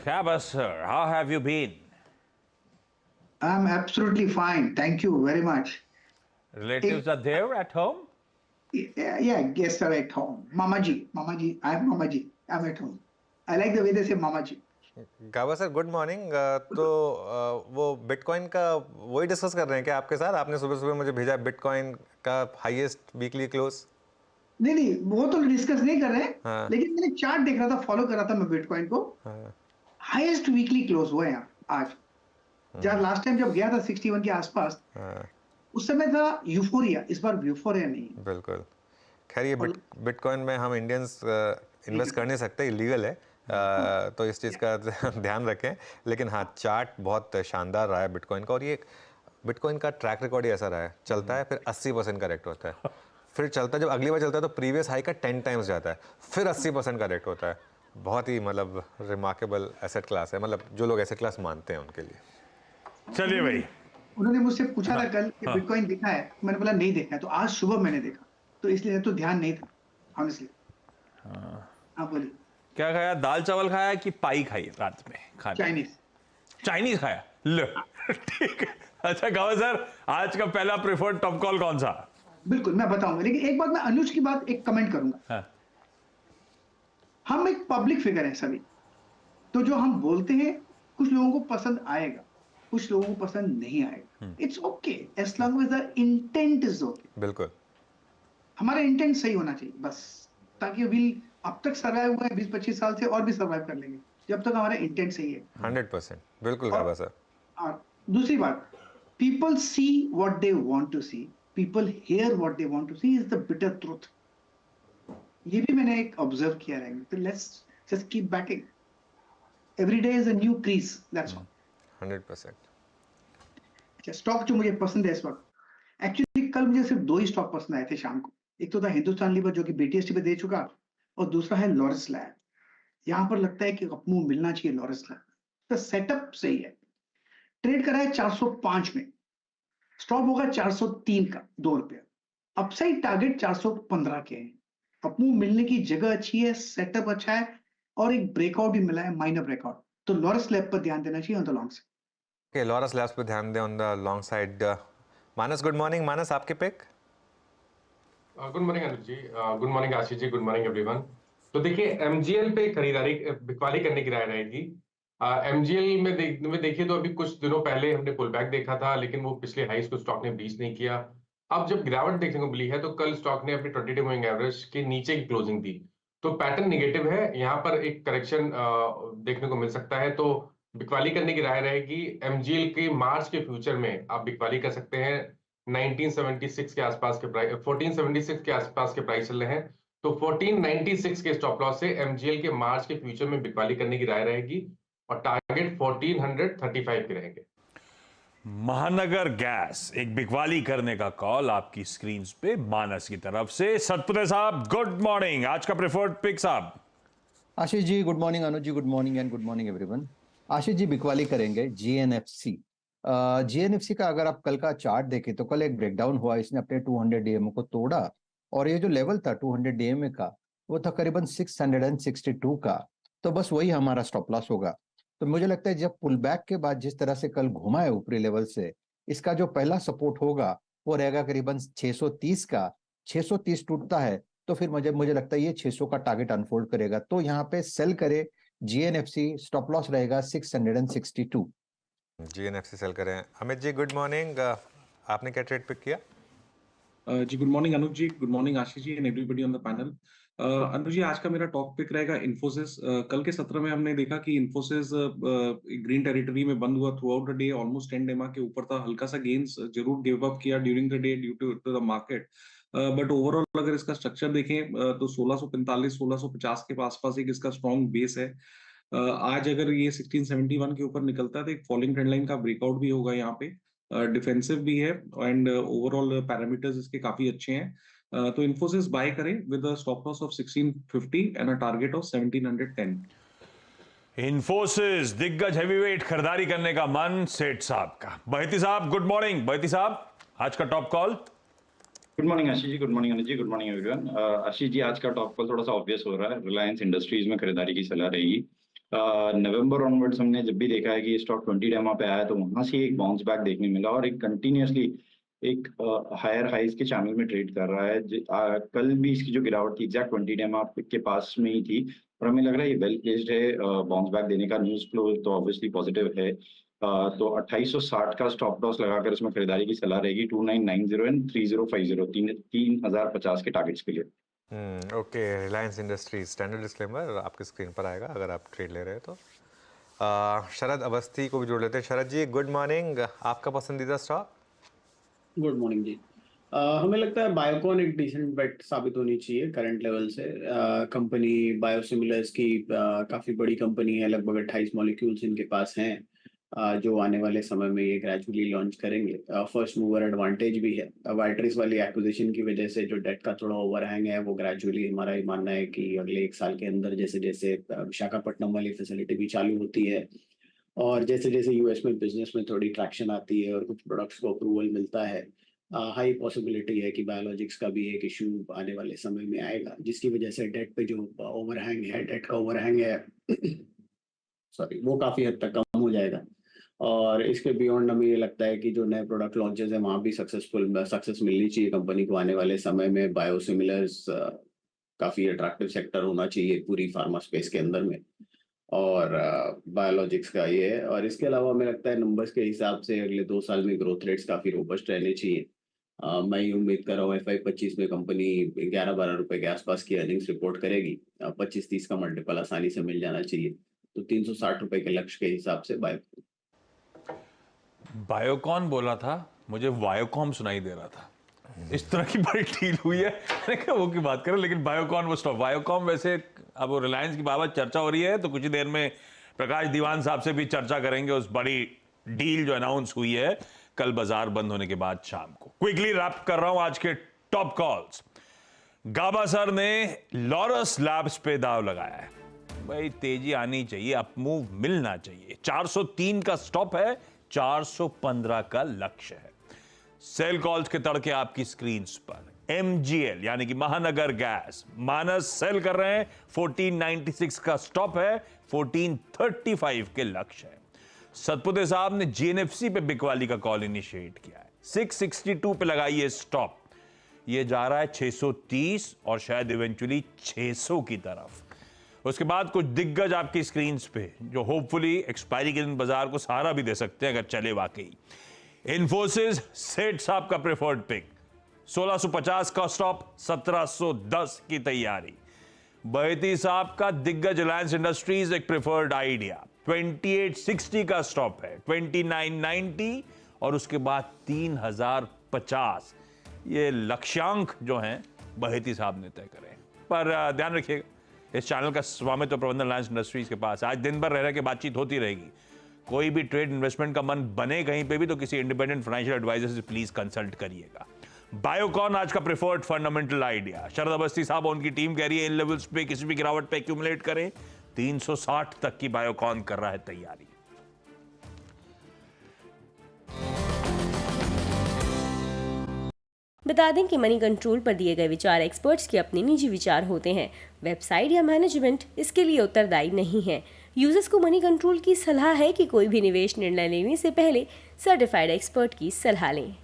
Shabas, sir. How have you been? I'm absolutely fine. Thank you very much. Relatives are there at home? Yeah, guests are at home. Mama ji, I'm Mama ji. I'm at home. I like the way they say Mama ji. गावा sir good morning. वो bitcoin का वही discuss कर रहे हैं क्या आपके साथ? आपने सुबह सुबह मुझे भेजा बिटकॉइन का हाईएस्ट वीकली क्लोज। नहीं, वो तो डिस्कस नहीं कर रहे हैं। हाँ। लेकिन मैंने चार्ट देख रहा था, फॉलो कर रहा था मैं बिटकॉइन को। हाँ। हाईएस्ट वीकली क्लोज हुआ है यहाँ आज। जब लास्ट टाइम जब गया था 61 के आसपास, हाँ। उस समय था यूफोरिया। इस बार यूफोरिया नहीं। बिल्कुल। खैर ये बिटकॉइन में हम इंडियंस इन्वेस्ट कर नहीं सकते, इलीगल है। तो इस चीज़ का ध्यान रखें। लेकिन हाँ, चार्ट बहुत शानदार रहा है बिटकॉइन का। और ये बिटकॉइन का ट्रैक रिकॉर्ड ही ऐसा रहा है, चलता है फिर 80% करेक्ट होता है, फिर चलता है, जब अगली बार चलता है तो प्रीवियस हाई का 10 टाइम्स जाता है, फिर 80% करेक्ट होता है। बहुत ही मतलब रिमार्केबल एसेट क्लास है, मतलब जो लोग एसेट क्लास मानते हैं उनके लिए। चलिए भाई। उन्होंने मुझसे पूछा था कल कि बिटकॉइन देखा है, मैंने बोला नहीं देखा है। तो आज सुबह मैंने देखा, तो इसलिए तो ध्यान नहीं था ऑनेस्टली। हाँ बोलिए। क्या खाया? दाल चावल खाया कि पाई खाई रात में? खाने चाइनीज खाया। लो ठीक है। अच्छा गावा सर, आज का पहला प्रेफर्ड टॉप कॉल कौन सा? बिल्कुल मैं बताऊंगा, लेकिन एक बात मैं अनुज की बात एक कमेंट करूंगा। हाँ। हम एक पब्लिक फिगर है सभी, तो जो हम बोलते हैं कुछ लोगों को पसंद आएगा, कुछ लोगों को पसंद नहीं आएगा। It's okay as long as the intent is okay. बिल्कुल। हमारा इंटेंट सही होना चाहिए बस, ताकि अभी अब तक सर्वाइव हुआ है 20-25 साल से, और भी सर्वाइव कर लेंगे जब तक हमारा इंटेंट सही है। 100% बिल्कुल और, गावा सर। और दूसरी बात, people see what they want to see, people hear what they want to see is the bitter truth. ये भी मैंने एक ऑब्जर्व किया रहेगा। तो let's just keep batting, every day is a new crease, that's all. 100%। अच्छा, stock जो मुझे पसंद है इस वक्त, एक्चुअली कल मुझे सिर्फ दो ही स्टॉक पसंद आए थे शाम को। एक तो था हिंदुस्तान लीवर जो कि बीटीएसटी पे दे चुका, और दूसरा है लॉरस लैब। यहां पर लगता है कि अपमूव मिलना चाहिए लॉरस लैब, तो सेटअप सही है। ट्रेड करा है 405 में, स्टॉप होगा 403 का, ₹2। अपसाइड टारगेट 415 के हैं। अपमूव मिलने की जगह अच्छी है, सेटअप अच्छा है, और एक ब्रेकआउट भी मिला है, माइनर ब्रेकआउट। तो लॉरस लैब पर ध्यान देना चाहिए on the long side. Okay, Laurus labs पे ध्यान दें on the long side. Manas good morning. Manas आपके pick? Good morning Anuj ji, good morning Ashish ji, good morning everyone. तो देखिए एमजीएल पे खरीदारी बिकवाली करने की राय रहेगी। एमजीएल में देखिए तो अभी कुछ दिनों पहले हमने पुल बैक देखा था, लेकिन वो पिछले हाईस को स्टॉक ने ब्रीच नहीं किया। अब जब गिरावट देखने को मिली है तो कल स्टॉक ने अपनी 20 डे मूविंग एवरेज के नीचे की क्लोजिंग दी, तो पैटर्न निगेटिव है। यहाँ पर एक करेक्शन देखने को मिल सकता है, तो बिकवाली करने की राय रहेगी। एमजीएल के मार्च के फ्यूचर में आप बिकवाली कर सकते हैं। 1976 के आसपास के प्राइस, 1476 के आसपास के प्राइस चल रहे हैं, तो 1496 के स्टॉप लॉस से एमजीएल के मार्च के फ्यूचर में बिकवाली करने की राय रहेगी, और टारगेट 1435 के रहेंगे। महानगर गैस एक बिकवाली करने का कॉल आपकी स्क्रीन पे मानस की तरफ से। सतपुते साहब गुड मॉर्निंग, आज का प्रेफर्ड पिक साहब। Ashish ji good morning, Anuj ji good morning and good morning everyone. Ashish ji बिकवाली करेंगे जीएनएफसी। जीएनएफसी का अगर आप कल का चार्ट देखें तो कल एक ब्रेकडाउन हुआ, इसने अपने 200 डीएमए को तोड़ा, और ये जो लेवल था 200 डीएमए का वो था करीबन 662 का। तो बस वही हमारा स्टॉप लॉस होगा। तो मुझे लगता है जब पुल बैक के बाद जिस तरह से कल घुमा है ऊपरी लेवल से, इसका जो पहला सपोर्ट होगा वो रहेगा करीबन 630 का। 630 टूटता है तो फिर मुझे लगता है ये 600 का टारगेट अनफोल्ड करेगा, तो यहाँ पे सेल करे जीएनएफसी। स्टॉप लॉस रहेगा 662। जीएनएफसी सेल करें। Amit ji good morning. आपने क्या ट्रेड पिक किया? जी good morning Anuj ji, good morning Ashish ji and everybody on the panel. Anuj ji आज का मेरा टॉप पिक रहेगा इन्फोसिस। कल के सत्र में हमने देखा कि इन्फोसिस ग्रीन टेरिटरी में बंद हुआ throughout the day, almost 10 DEMA के ऊपर था। हल्का सा गेन्स जरूर गिव अप किया during the day due to the market, but overall अगर इसका स्ट्रक्चर देखें तो 1645 1650 के आसपास एक इसका स्ट्रॉन्ग बेस है। आज अगर ये 1671 के ऊपर निकलता है तो एक फॉलिंग ट्रेंड लाइन का ब्रेकआउट भी होगा यहाँ पे। डिफेंसिव भी है एंड ओवरऑल पैरामीटर्स इसके काफी अच्छे हैं। तो इन्फोसिस बाय करें with a stop loss of 1650 and a target of 1710। Infosys दिग्गज हेवीवेट खरीदारी करने का मन सेठ साहब का। बहती साहब गुड मॉर्निंग। बहती साहब आज का top call. Good morning Ashish ji, good morning Anuj ji, good morning everyone. Ashish जी आज का टॉप कॉल थोड़ा सा ऑब्वियस हो रहा है, रिलायंस इंडस्ट्रीज में खरीदारी की सलाह रहेगी। नवंबर ऑनवर्ड्स हमने जब भी देखा है कि स्टॉक 20 डेमा पे आया तो वहां से एक बाउंस बैक देखने मिला और एक कंटिन्यूसली एक हायर हाइज के चैनल में ट्रेड कर रहा है। कल भी इसकी जो गिरावट थी एग्जैक्ट 20 डेमा के पास में ही थी और हमें लग रहा है ये वेल प्लेस्ड है बाउंस बैक देने का। न्यूज फ्लो तो ऑब्वियसली पॉजिटिव है। तो 2860 का स्टॉप लॉस लगाकर इसमें खरीदारी की सलाह रहेगी 2990 एंड 3050 3050 के टारगेट्स के लिए। Okay, Reliance industries standard disclaimer आपके स्क्रीन पर आएगा अगर आप ट्रेड ले रहे हैं तो। शरद अवस्थी को भी जोड़ लेते हैं। शरद जी गुड मॉर्निंग, आपका पसंदीदा स्टॉक? गुड मॉर्निंग जी। हमें लगता है बायोकॉन एक डिसेंट बेट साबित होनी चाहिए करंट लेवल से। कंपनी बायोसिमिलर्स की काफ़ी बड़ी कंपनी है, लगभग 28 मॉलिक्यूल्स इनके पास हैं जो आने वाले समय में ये ग्रेजुअली लॉन्च करेंगे। फर्स्ट मूवर एडवांटेज भी है। वाइट्रिस वाली एक्विजिशन की वजह से जो डेट का थोड़ा ओवरहैंग है वो ग्रेजुअली हमारा ये मानना है कि अगले 1 साल के अंदर जैसे जैसे विशाखापट्टनम वाली फैसिलिटी भी चालू होती है और जैसे जैसे यूएस में बिजनेस में थोड़ी ट्रैक्शन आती है और कुछ प्रोडक्ट्स को अप्रूवल मिलता है, हाई पॉसिबिलिटी है कि बायोलॉजिक्स का भी एक इशू आने वाले समय में आएगा, जिसकी वजह से डेट पे जो ओवरहैंग है, डेट का ओवरहैंग है सॉरी, वो काफ़ी हद तक कम हो जाएगा। और इसके बियॉन्ड हमें ये लगता है कि जो नए प्रोडक्ट लॉन्चेस हैं वहाँ भी सक्सेस मिलनी चाहिए कंपनी को आने वाले समय में। बायोसिमिलर्स काफ़ी अट्रैक्टिव सेक्टर होना चाहिए पूरी फार्मा स्पेस के अंदर में और बायोलॉजिक्स का ये है। और इसके अलावा हमें लगता है नंबर्स के हिसाब से अगले 2 साल में ग्रोथ रेट्स काफ़ी रोबस्ट रहने चाहिए। मैं उम्मीद कर रहा हूँ FY25 में कंपनी 11-12 रुपए के आसपास की अर्निंग्स रिपोर्ट करेगी। 25-30 का मल्टीपल आसानी से मिल जाना चाहिए, तो 360 रुपए के लक्ष्य के हिसाब से बायोकॉन बोला था, मुझे वायोकॉम सुनाई दे रहा था। इस तरह की बड़ी डील हुई है, वो की बात करें, लेकिन बायोकॉन वो स्टॉक वायोकॉम वैसे अब वो रिलायंस की बाबत चर्चा हो रही है तो कुछ ही देर में प्रकाश दीवान साहब से भी चर्चा करेंगे उस बड़ी डील जो अनाउंस हुई है कल बाजार बंद होने के बाद शाम को। क्विकली रैप कर रहा हूं आज के टॉप कॉल्स। गाबा सर ने लॉरस लैब्स पे दाव लगाया है। भाई तेजी आनी चाहिए, अपमूव मिलना चाहिए। 403 का स्टॉप है, 415 का लक्ष्य है। सेल कॉल्स के तड़के आपकी स्क्रीन पर। MGL यानी कि महानगर गैस, मानस सेल कर रहे हैं, 1496 का स्टॉप है, 1435 के लक्ष्य है। सतपुते साहब ने GNFC पे बिकवाली का कॉल इनिशिएट किया है, 662 पे लगाइए स्टॉप। ये जा रहा है 630 और शायद इवेंचुअली 600 की तरफ। उसके बाद कुछ दिग्गज आपकी स्क्रीन पे जो होपफुली एक्सपायरी के दिन बाजार को सहारा भी दे सकते हैं अगर चले वाकई। इन्फोसिस सेठ साहब का प्रेफर्ड पिक, 1650 का स्टॉप, 1710 की तैयारी। बहेती साहब का दिग्गज रिलायंस इंडस्ट्रीज एक प्रेफर्ड आइडिया, 2860 का स्टॉप है, 2990 और उसके बाद 3050। ये लक्ष्यांक जो हैं बहेती साहब ने तय करे। पर ध्यान रखिएगा इस चैनल का स्वामित्व प्रबंधन रिलायंस इंडस्ट्रीज के पास। आज दिन भर रह के बातचीत होती रहेगी। कोई भी ट्रेड इन्वेस्टमेंट का मन बने कहीं पे भी तो किसी इंडिपेंडेंट फाइनेंशियल एडवाइजर से प्लीज कंसल्ट करिएगा। बायोकॉन आज का प्रेफर्ड फंडामेंटल आइडिया। शरद अवस्थी साहब उनकी टीम कह रही है इन लेवल्स पे किसी भी गिरावट पे एक्यूमुलेट करें। 360 तक की बायोकॉन कर रहा है तैयारी। बता दें कि मनी कंट्रोल पर दिए गए विचार एक्सपर्ट्स के अपने निजी विचार होते हैं। वेबसाइट या मैनेजमेंट इसके लिए उत्तरदायी नहीं है। यूजर्स को मनी कंट्रोल की सलाह है कि कोई भी निवेश निर्णय लेने से पहले सर्टिफाइड एक्सपर्ट की सलाह लें।